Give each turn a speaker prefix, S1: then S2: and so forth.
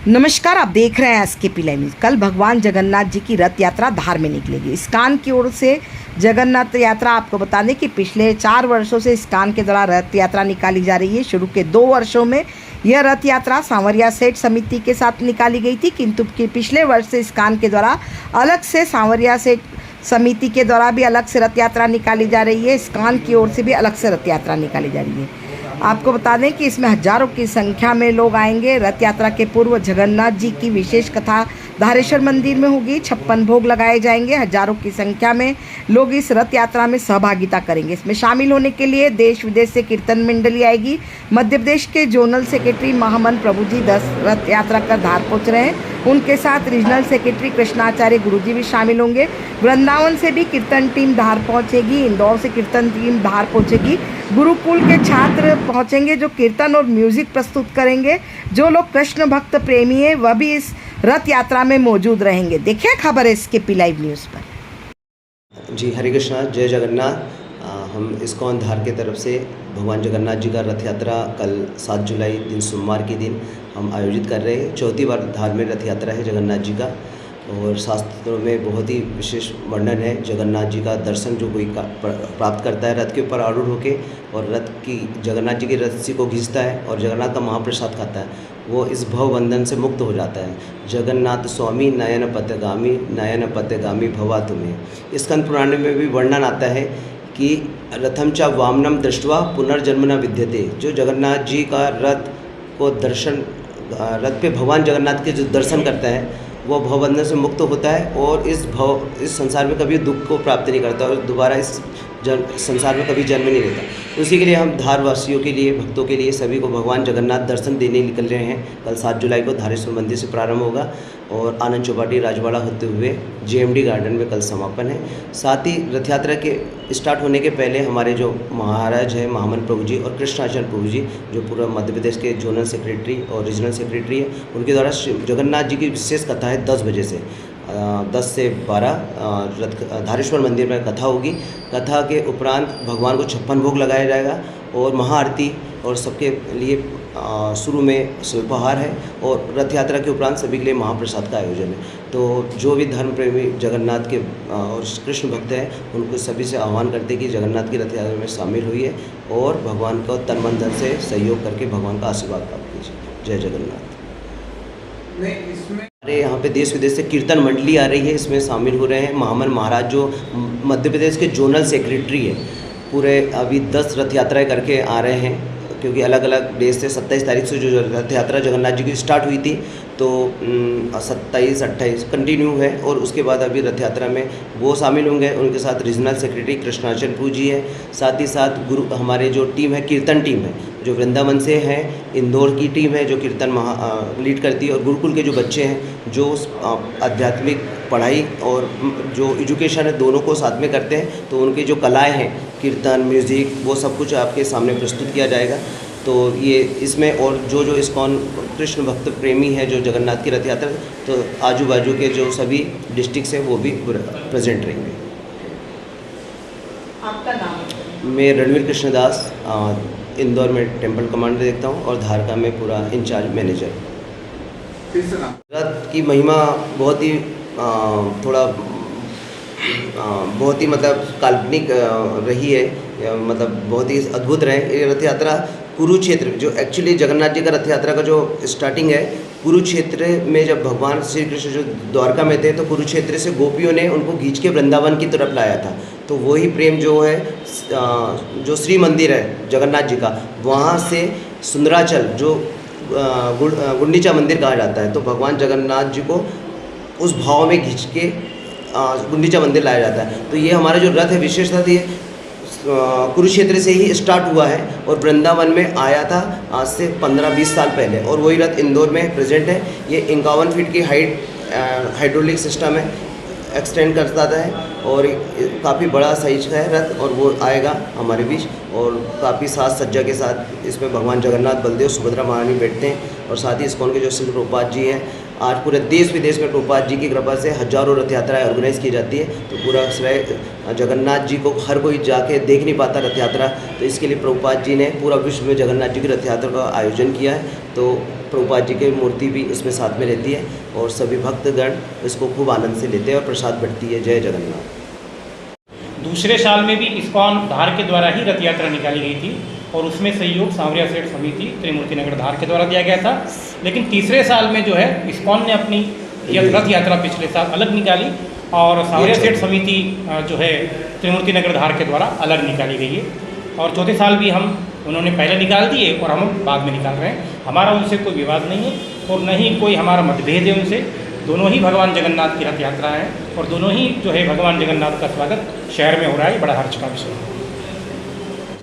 S1: नमस्कार, आप देख रहे हैं एसकेपी लाइव न्यूज़। कल भगवान जगन्नाथ जी की रथ यात्रा धार में निकलेगी। इस्कॉन की ओर से जगन्नाथ यात्रा, आपको बता दें कि पिछले 4 वर्षों से इस्कॉन के द्वारा रथ यात्रा निकाली जा रही है। शुरू के 2 वर्षों में यह रथ यात्रा सांवरिया सेठ समिति के साथ निकाली गई थी, किंतु पिछले वर्ष से इस्कॉन के द्वारा अलग से सांवरिया सेठ समिति के द्वारा भी अलग से रथ यात्रा निकाली जा रही है। इस्कॉन की ओर से भी अलग से रथ यात्रा निकाली जा रही है। आपको बता दें कि इसमें हजारों की संख्या में लोग आएंगे। रथ यात्रा के पूर्व जगन्नाथ जी की विशेष कथा धारेश्वर मंदिर में होगी। 56 भोग लगाए जाएंगे। हजारों की संख्या में लोग इस रथ यात्रा में सहभागिता करेंगे। इसमें शामिल होने के लिए देश विदेश से कीर्तन मंडली आएगी। मध्य प्रदेश के जोनल सेक्रेटरी महामन प्रभु जी 10 रथ यात्रा कर धार पहुँच रहे हैं। उनके साथ रीजनल सेक्रेटरी कृष्णाचार्य गुरुजी भी शामिल होंगे। वृंदावन से भी कीर्तन टीम धार पहुंचेगी। इंदौर से कीर्तन टीम धार पहुंचेगी। गुरुकुल के छात्र पहुंचेंगे जो कीर्तन और म्यूजिक प्रस्तुत करेंगे। जो लोग कृष्ण भक्त प्रेमी हैं वह भी इस रथ यात्रा में मौजूद रहेंगे। देखिए खबर है एसकेपी लाइव न्यूज़ पर।
S2: जी, हरे कृष्णा, जय जगन्नाथ। हम इस्कॉन धार की तरफ से भगवान जगन्नाथ जी का रथ यात्रा कल 7 जुलाई दिन सोमवार के दिन हम आयोजित कर रहे हैं। 4थी बार धार में रथ यात्रा है जगन्नाथ जी का, और शास्त्रों में बहुत ही विशेष वर्णन है। जगन्नाथ जी का दर्शन जो कोई प्राप्त करता है रथ के ऊपर आरूढ़ होके, और रथ की जगन्नाथ जी की रस्सी को घिसता है और जगन्नाथ का महाप्रसाद खाता है, वो इस भव बंधन से मुक्त हो जाता है। जगन्नाथ स्वामी नयन पत्यगामी भवा तुम्हें। स्कंद पुराण में भी वर्णन आता है कि रथम च वामनम दृष्ट्वा पुनर्जन्म न विद्यते। जो जगन्नाथ जी का रथ को दर्शन, रथ पे भगवान जगन्नाथ के जो दर्शन करता है वो भवबंधन से मुक्त होता है और इस संसार में कभी दुख को प्राप्त नहीं करता और दोबारा इस संसार में कभी जन्म नहीं लेता। उसी के लिए हम धारवासियों के लिए, भक्तों के लिए, सभी को भगवान जगन्नाथ दर्शन देने निकल रहे हैं। कल 7 जुलाई को धारेश्वर मंदिर से प्रारंभ होगा और आनंद चौपाटी राजवाड़ा होते हुए जेएमडी गार्डन में कल समापन है। साथ ही रथ यात्रा के स्टार्ट होने के पहले हमारे जो महाराज हैं महामन प्रभु जी और कृष्णाचार्य प्रभु जी, जो पूरा मध्य प्रदेश के जोनल सेक्रेटरी और रीजनल सेक्रेटरी है, उनके द्वारा जगन्नाथ जी की विशेष कथा है 10 बजे से 10 से 12 धारेश्वर मंदिर में कथा होगी। कथा के उपरांत भगवान को 56 भोग लगाया जाएगा और महाआरती, और सबके लिए शुरू में स्वल्पाहार है, और रथ यात्रा के उपरांत सभी के लिए महाप्रसाद का आयोजन है। तो जो भी धर्म प्रेमी जगन्नाथ के और कृष्ण भक्त हैं उनको सभी से आह्वान करते हैं कि जगन्नाथ की रथ यात्रा में शामिल होइए और भगवान को तन मन धन से सहयोग करके भगवान का आशीर्वाद प्राप्त कीजिए। जय जगन्नाथ। हमारे यहाँ पे देश विदेश से कीर्तन मंडली आ रही है, इसमें शामिल हो रहे हैं महामन महाराज जो मध्य प्रदेश के जोनल सेक्रेटरी है। पूरे अभी 10 रथ यात्राएँ करके आ रहे हैं, क्योंकि अलग अलग देश से 27 तारीख से जो रथ यात्रा जगन्नाथ जी की स्टार्ट हुई थी, तो 27-28 कंटिन्यू है, और उसके बाद अभी रथ यात्रा में वो शामिल होंगे। उनके साथ रीजनल सेक्रेटरी कृष्णाचार्य प्रभु जी है। साथ ही साथ गुरु हमारे जो टीम है, कीर्तन टीम है जो वृंदावन से है, इंदौर की टीम है जो कीर्तन लीड करती है, और गुरुकुल के जो बच्चे हैं जो आध्यात्मिक पढ़ाई और जो एजुकेशन है दोनों को साथ में करते हैं, तो उनकी जो कलाएं हैं, कीर्तन, म्यूज़िक, वो सब कुछ आपके सामने प्रस्तुत किया जाएगा। तो ये इसमें और जो इस्कॉन कृष्ण भक्त प्रेमी है जो जगन्नाथ की रथ यात्रा, तो आजू बाजू के जो सभी डिस्ट्रिक्ट्स हैं वो भी प्रेजेंट रहेंगे।
S1: आपका नाम?
S2: मैं रणवीर कृष्णदास, इंदौर में टेम्पल कमांडर देखता हूँ और धार का मैं पूरा इंचार्ज मैनेजर। रथ की महिमा बहुत ही बहुत ही मतलब काल्पनिक रही है, मतलब बहुत ही अद्भुत रहे। ये रथ यात्रा कुरुक्षेत्र, जो एक्चुअली जगन्नाथ जी का रथ यात्रा का जो स्टार्टिंग है कुरुक्षेत्र में, जब भगवान श्री कृष्ण जो द्वारका में थे तो कुरुक्षेत्र से गोपियों ने उनको खींच के वृंदावन की तरफ लाया था। तो वही प्रेम जो है, जो श्री मंदिर है जगन्नाथ जी का, वहाँ से सुंदराचल जो गुंडीचा मंदिर कहा जाता है, तो भगवान जगन्नाथ जी को उस भाव में खींच के गुंडीचा मंदिर लाया जाता है। तो ये हमारा जो रथ है, विशेषता थी कुरुक्षेत्र से ही स्टार्ट हुआ है और वृंदावन में आया था आज से 15-20 साल पहले, और वही रथ इंदौर में प्रेजेंट है। ये 51 फीट की हाइट हाइड्रोलिक सिस्टम है, एक्सटेंड करता है और काफ़ी बड़ा साइज का है रथ और वो आएगा हमारे बीच और काफ़ी साज सज्जा के साथ इसमें भगवान जगन्नाथ, बलदेव, सुभद्रा महारानी बैठते हैं और साथ ही इस्कॉन के जो श्री प्रभुपाद जी हैं, आज पूरे देश विदेश में प्रभुपाद जी की कृपा से हजारों रथ यात्राएँ ऑर्गेनाइज़ की जाती है। तो पूरा श्रेय जगन्नाथ जी को हर कोई जाके देख नहीं पाता रथ यात्रा, तो इसके लिए प्रभुपाद जी ने पूरा विश्व में जगन्नाथ जी की रथ यात्रा का आयोजन किया है। तो प्रभुपाद जी की मूर्ति भी उसमें साथ में रहती है और सभी भक्तगण इसको खूब आनंद से लेते हैं और प्रसाद बढ़ती है। जय जगन्नाथ।
S3: दूसरे साल में भी इस्कॉन धार के द्वारा ही रथ यात्रा निकाली गई थी और उसमें सहयोग सांवरिया सेठ समिति त्रिमूर्ति नगर धार के द्वारा दिया गया था। लेकिन तीसरे साल में जो है इस्कॉन ने अपनी रथ यात्रा पिछले साल अलग निकाली और सांवरिया सेठ समिति जो है त्रिमूर्ति नगर धार के द्वारा अलग निकाली गई है। और चौथे साल भी उन्होंने पहले निकाल दिए और हम बाद में निकाल रहे हैं। हमारा उनसे कोई विवाद नहीं है और न ही कोई हमारा मतभेद है उनसे। दोनों ही भगवान जगन्नाथ की रथ यात्रा है और दोनों ही जो है भगवान जगन्नाथ का स्वागत शहर में हो रहा है। बड़ा हर्ष का विषय है।